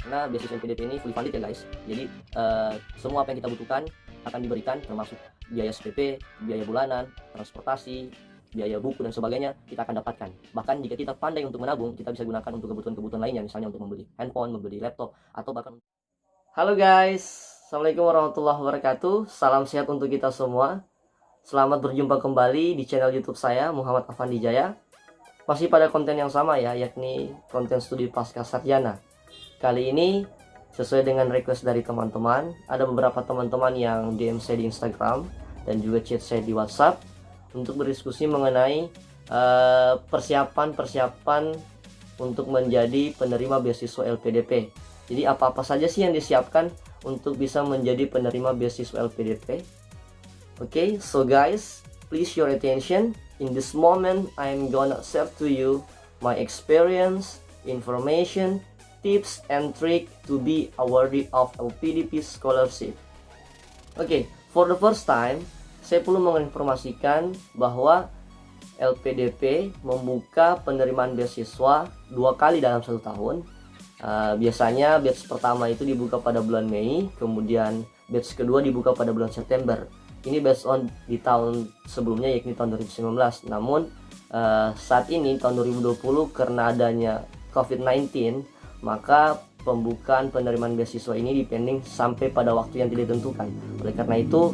Karena beasiswa LPDP ini fully funded ya guys. Jadi semua apa yang kita butuhkan akan diberikan, termasuk biaya SPP, biaya bulanan, transportasi, biaya buku dan sebagainya kita akan dapatkan. Bahkan jika kita pandai untuk menabung, kita bisa gunakan untuk kebutuhan-kebutuhan lainnya, misalnya untuk membeli handphone, membeli laptop, atau bahkan. Halo guys, Assalamualaikum warahmatullahi wabarakatuh. Salam sehat untuk kita semua. Selamat berjumpa kembali di channel YouTube saya, Muhammad Afandi Jaya. Masih pada konten yang sama ya, yakni konten studi pasca sarjana. Kali ini sesuai dengan request dari teman-teman, ada beberapa teman-teman yang DM saya di Instagram dan juga chat saya di WhatsApp untuk berdiskusi mengenai persiapan untuk menjadi penerima beasiswa LPDP. Jadi apa-apa saja sih yang disiapkan untuk bisa menjadi penerima beasiswa LPDP? Okay, so guys, please your attention. In this moment, I'm gonna share to you my experience, information, tips and trick to be awarded of LPDP scholarship. Okay, for the first time, saya perlu menginformasikan bahwa LPDP membuka penerimaan beasiswa 2 kali dalam 1 tahun. Biasanya batch pertama itu dibuka pada bulan Mei, kemudian batch kedua dibuka pada bulan September. Ini based on di tahun sebelumnya, yakni tahun 2019. Namun saat ini tahun 2020 karena adanya COVID-19, maka pembukaan penerimaan beasiswa ini dipending sampai pada waktu yang tidak ditentukan. Oleh karena itu,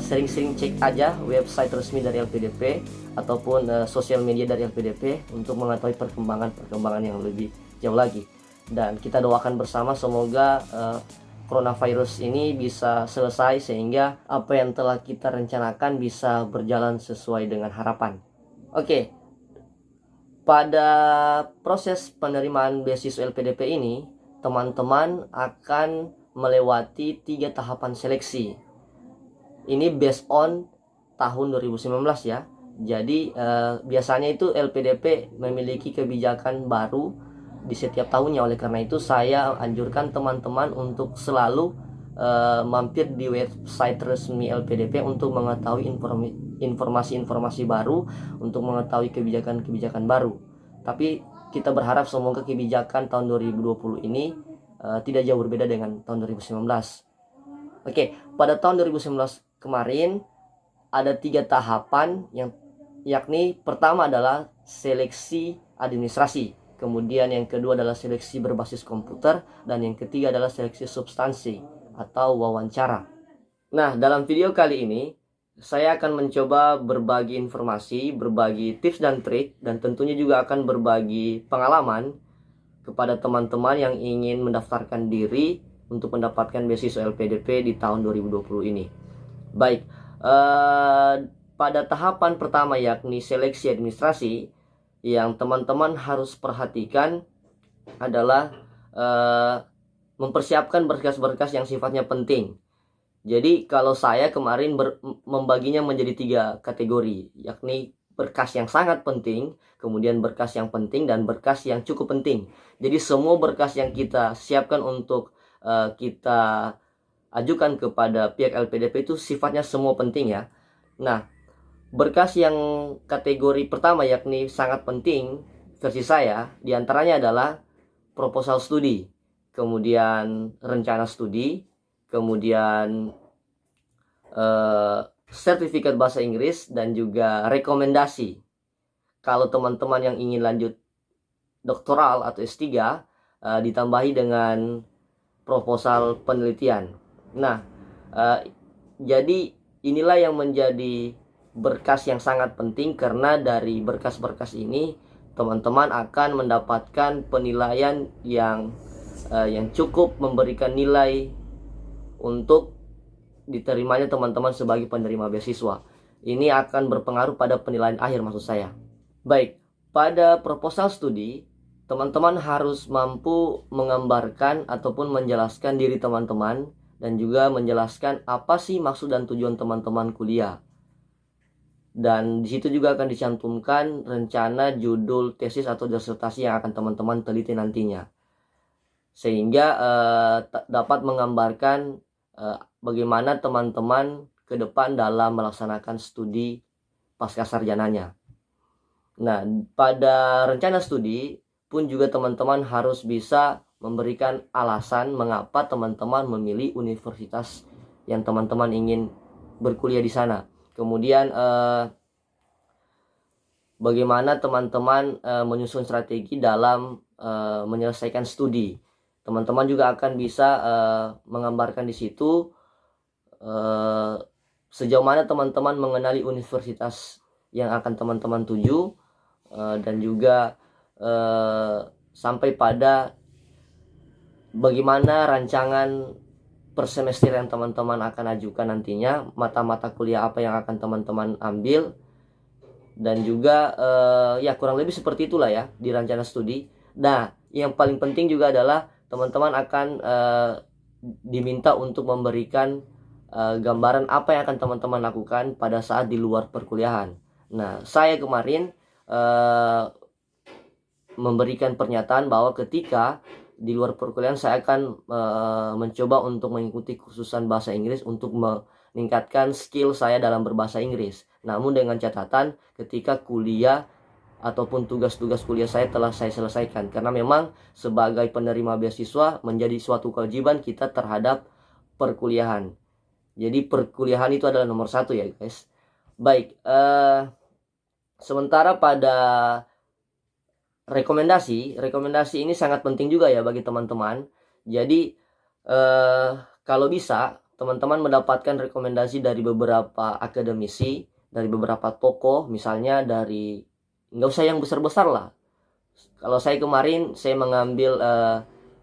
sering-sering cek aja website resmi dari LPDP ataupun sosial media dari LPDP untuk mengetahui perkembangan yang lebih jauh lagi. Dan kita doakan bersama semoga coronavirus ini bisa selesai sehingga apa yang telah kita rencanakan bisa berjalan sesuai dengan harapan. Oke. Pada proses penerimaan beasiswa LPDP ini, teman-teman akan melewati 3 tahapan seleksi. Ini based on tahun 2019 ya. Jadi biasanya itu LPDP memiliki kebijakan baru di setiap tahunnya. Oleh karena itu saya anjurkan teman-teman untuk selalu mampir di website resmi LPDP untuk mengetahui informasi-informasi baru, untuk mengetahui kebijakan-kebijakan baru. Tapi kita berharap semoga kebijakan tahun 2020 ini tidak jauh berbeda dengan tahun 2019. Oke, pada tahun 2019 kemarin ada 3 tahapan yakni pertama adalah seleksi administrasi, kemudian yang kedua adalah seleksi berbasis komputer, dan yang ketiga adalah seleksi substansi atau wawancara. Nah, dalam video kali ini saya akan mencoba berbagi informasi, berbagi tips dan trik, dan tentunya juga akan berbagi pengalaman kepada teman-teman yang ingin mendaftarkan diri untuk mendapatkan beasiswa LPDP di tahun 2020 ini. Baik, pada tahapan pertama yakni seleksi administrasi, yang teman-teman harus perhatikan adalah mempersiapkan berkas-berkas yang sifatnya penting. Jadi kalau saya kemarin membaginya menjadi 3 kategori, yakni berkas yang sangat penting, kemudian berkas yang penting, dan berkas yang cukup penting. Jadi semua berkas yang kita siapkan untuk kita ajukan kepada pihak LPDP itu sifatnya semua penting ya. Nah, berkas yang kategori pertama yakni sangat penting versi saya, diantaranya adalah proposal studi, kemudian rencana studi, kemudian sertifikat bahasa Inggris, dan juga rekomendasi. Kalau teman-teman yang ingin lanjut doktoral atau S3, ditambahi dengan proposal penelitian. Nah, jadi inilah yang menjadi berkas yang sangat penting, karena dari berkas-berkas ini teman-teman akan mendapatkan penilaian yang cukup memberikan nilai untuk diterimanya teman-teman sebagai penerima beasiswa. Ini akan berpengaruh pada penilaian akhir, maksud saya. Baik, pada proposal studi, teman-teman harus mampu menggambarkan ataupun menjelaskan diri teman-teman, dan juga menjelaskan apa sih maksud dan tujuan teman-teman kuliah. Dan di situ juga akan dicantumkan rencana, judul, tesis atau disertasi yang akan teman-teman teliti nantinya. Sehingga dapat menggambarkan bagaimana teman-teman ke depan dalam melaksanakan studi pasca sarjananya. Nah, pada rencana studi pun juga teman-teman harus bisa memberikan alasan mengapa teman-teman memilih universitas yang teman-teman ingin berkuliah di sana. Kemudian bagaimana teman-teman menyusun strategi dalam menyelesaikan studi. Teman-teman juga akan bisa menggambarkan di situ sejauh mana teman-teman mengenali universitas yang akan teman-teman tuju, dan juga sampai pada bagaimana rancangan per semester yang teman-teman akan ajukan nantinya, mata-mata kuliah apa yang akan teman-teman ambil, dan juga ya kurang lebih seperti itulah ya di rencana studi. Nah, yang paling penting juga adalah teman-teman akan diminta untuk memberikan gambaran apa yang akan teman-teman lakukan pada saat di luar perkuliahan. Nah, saya kemarin memberikan pernyataan bahwa ketika di luar perkuliahan saya akan mencoba untuk mengikuti kursusan bahasa Inggris untuk meningkatkan skill saya dalam berbahasa Inggris. Namun dengan catatan ketika kuliah ataupun tugas-tugas kuliah saya telah saya selesaikan, karena memang sebagai penerima beasiswa menjadi suatu kewajiban kita terhadap perkuliahan. Jadi perkuliahan itu adalah nomor satu ya guys. Baik, sementara pada rekomendasi ini sangat penting juga ya bagi teman-teman. Jadi kalau bisa teman-teman mendapatkan rekomendasi dari beberapa akademisi, dari beberapa tokoh, misalnya dari, nggak usah yang besar-besar lah. Kalau saya kemarin saya mengambil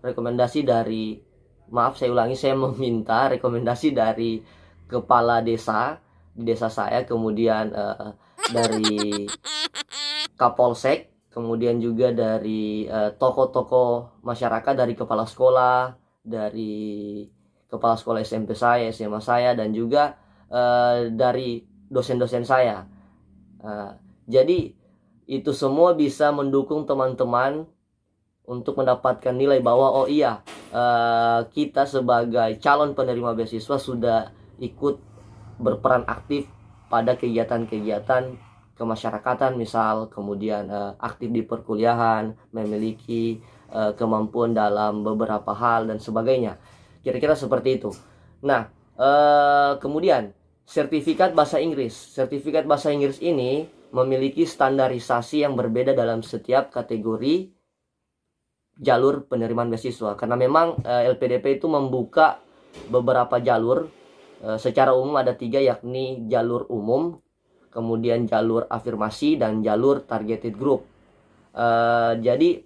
rekomendasi dari, maaf saya ulangi, saya meminta rekomendasi dari kepala desa di desa saya, kemudian dari Kapolsek, kemudian juga dari tokoh-tokoh masyarakat, dari kepala sekolah, dari kepala sekolah SMP saya, SMA saya, dan juga dari dosen-dosen saya. Jadi itu semua bisa mendukung teman-teman untuk mendapatkan nilai bahwa oh iya, kita sebagai calon penerima beasiswa sudah ikut berperan aktif pada kegiatan-kegiatan kemasyarakatan misal, kemudian aktif di perkuliahan, memiliki kemampuan dalam beberapa hal dan sebagainya. Kira-kira seperti itu. Nah, kemudian sertifikat bahasa Inggris. Sertifikat bahasa Inggris ini memiliki standarisasi yang berbeda dalam setiap kategori jalur penerimaan beasiswa, karena memang LPDP itu membuka beberapa jalur. Secara umum ada 3, yakni jalur umum, kemudian jalur afirmasi, dan jalur targeted group. Jadi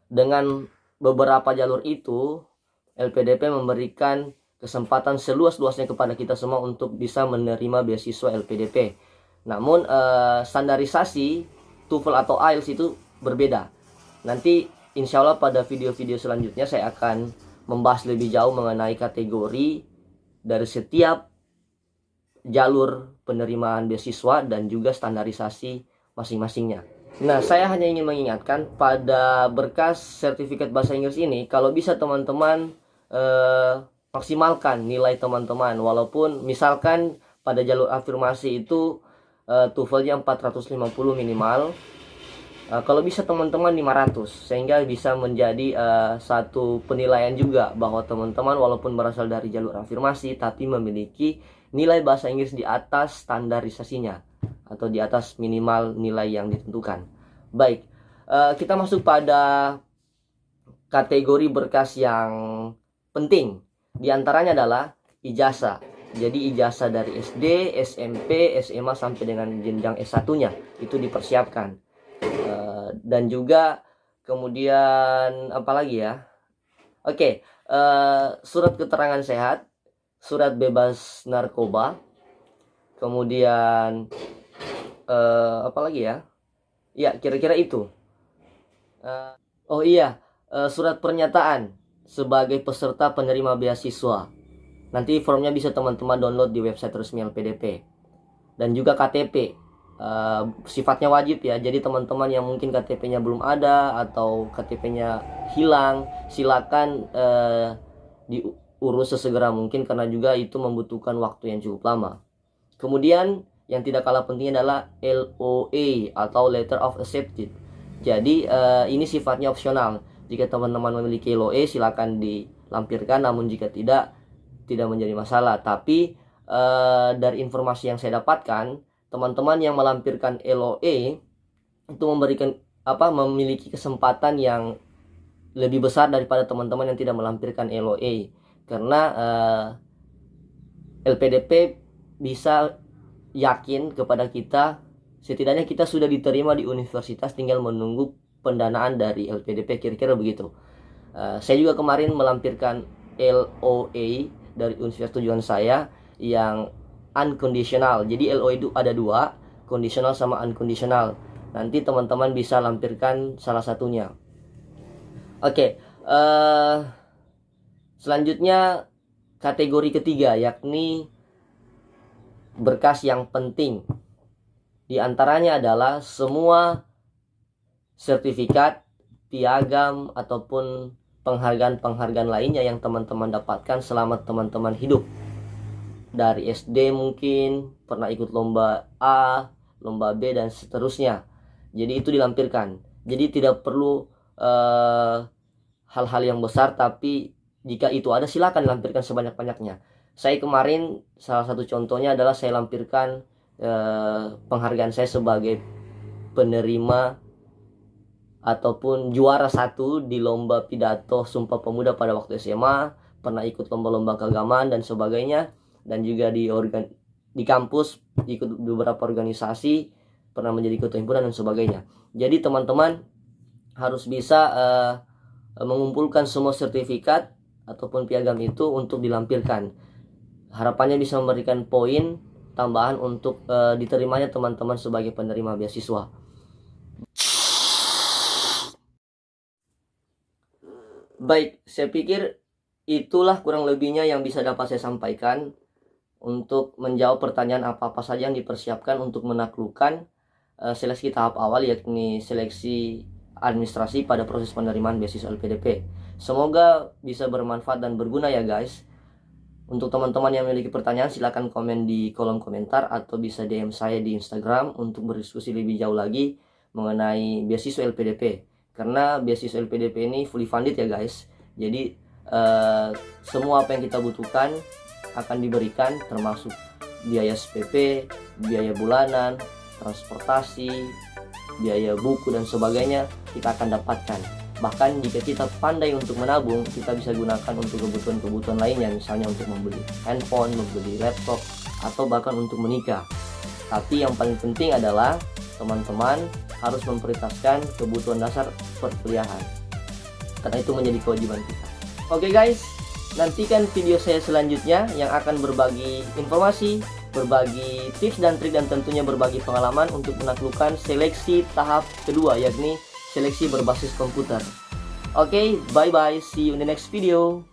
dengan beberapa jalur itu LPDP memberikan kesempatan seluas-luasnya kepada kita semua untuk bisa menerima beasiswa LPDP. Namun standarisasi TOEFL atau IELTS itu berbeda. Nanti insya Allah pada video-video selanjutnya saya akan membahas lebih jauh mengenai kategori dari setiap jalur penerimaan beasiswa dan juga standarisasi masing-masingnya. Nah, saya hanya ingin mengingatkan pada berkas sertifikat bahasa Inggris ini, kalau bisa teman-teman maksimalkan nilai teman-teman. Walaupun misalkan pada jalur afirmasi itu TOEFL-nya 450 minimal, kalau bisa teman-teman 500, sehingga bisa menjadi satu penilaian juga bahwa teman-teman walaupun berasal dari jalur afirmasi tapi memiliki nilai bahasa Inggris di atas standarisasinya atau di atas minimal nilai yang ditentukan. Baik, kita masuk pada kategori berkas yang penting. Di antaranya adalah ijazah. Jadi ijazah dari SD, SMP, SMA sampai dengan jenjang S1-nya itu dipersiapkan. Dan juga kemudian apa lagi ya? Oke, surat keterangan sehat, surat bebas narkoba, kemudian apa lagi ya? Ya, kira-kira itu. Oh iya, surat pernyataan sebagai peserta penerima beasiswa. Nanti formnya bisa teman-teman download di website resmi LPDP. Dan juga KTP. Sifatnya wajib ya. Jadi teman-teman yang mungkin KTP-nya belum ada atau KTP-nya hilang, silakan diurus sesegera mungkin, karena juga itu membutuhkan waktu yang cukup lama. Kemudian yang tidak kalah pentingnya adalah LOA atau Letter of Accepted. Jadi ini sifatnya opsional. Jika teman-teman memiliki LOE silakan dilampirkan, namun jika tidak menjadi masalah. Tapi dari informasi yang saya dapatkan, teman-teman yang melampirkan LOE itu memiliki kesempatan yang lebih besar daripada teman-teman yang tidak melampirkan LOE, karena LPDP bisa yakin kepada kita, setidaknya kita sudah diterima di universitas, tinggal menunggu pendanaan dari LPDP, kira-kira begitu. Saya juga kemarin melampirkan LOE dari universitas tujuan saya yang unconditional. Jadi LOE itu ada dua, conditional sama unconditional. Nanti teman-teman bisa lampirkan salah satunya. Oke, selanjutnya kategori ketiga, yakni berkas yang penting. Di antaranya adalah semua sertifikat, piagam, ataupun penghargaan-penghargaan lainnya yang teman-teman dapatkan selama teman-teman hidup. Dari SD mungkin pernah ikut lomba A, lomba B, dan seterusnya. Jadi itu dilampirkan. Jadi tidak perlu hal-hal yang besar, tapi jika itu ada silakan lampirkan sebanyak-banyaknya. Saya kemarin salah satu contohnya adalah saya lampirkan penghargaan saya sebagai penerima ataupun juara 1 di lomba pidato Sumpah Pemuda pada waktu SMA, pernah ikut lomba-lomba keagamaan dan sebagainya, dan juga di kampus ikut beberapa organisasi, pernah menjadi ketua himpunan dan sebagainya. Jadi teman-teman harus bisa mengumpulkan semua sertifikat ataupun piagam itu untuk dilampirkan. Harapannya bisa memberikan poin tambahan untuk diterimanya teman-teman sebagai penerima beasiswa. Baik, saya pikir itulah kurang lebihnya yang bisa dapat saya sampaikan untuk menjawab pertanyaan apa-apa saja yang dipersiapkan untuk menaklukkan seleksi tahap awal, yakni seleksi administrasi pada proses penerimaan beasiswa LPDP. Semoga bisa bermanfaat dan berguna ya guys. Untuk teman-teman yang memiliki pertanyaan silakan komen di kolom komentar atau bisa DM saya di Instagram untuk berdiskusi lebih jauh lagi mengenai beasiswa LPDP. Karena beasiswa LPDP ini fully funded ya guys. Jadi semua apa yang kita butuhkan akan diberikan, termasuk biaya SPP, biaya bulanan, transportasi, biaya buku dan sebagainya kita akan dapatkan. Bahkan jika kita pandai untuk menabung, kita bisa gunakan untuk kebutuhan-kebutuhan lainnya, misalnya untuk membeli handphone, membeli laptop, atau bahkan untuk menikah. Tapi yang paling penting adalah teman-teman harus memprioritaskan kebutuhan dasar perkuliahan, karena itu menjadi kewajiban kita. Oke guys, nantikan video saya selanjutnya yang akan berbagi informasi, berbagi tips dan trik, dan tentunya berbagi pengalaman untuk menaklukkan seleksi tahap kedua, yakni seleksi berbasis komputer. Oke, bye bye, see you in the next video.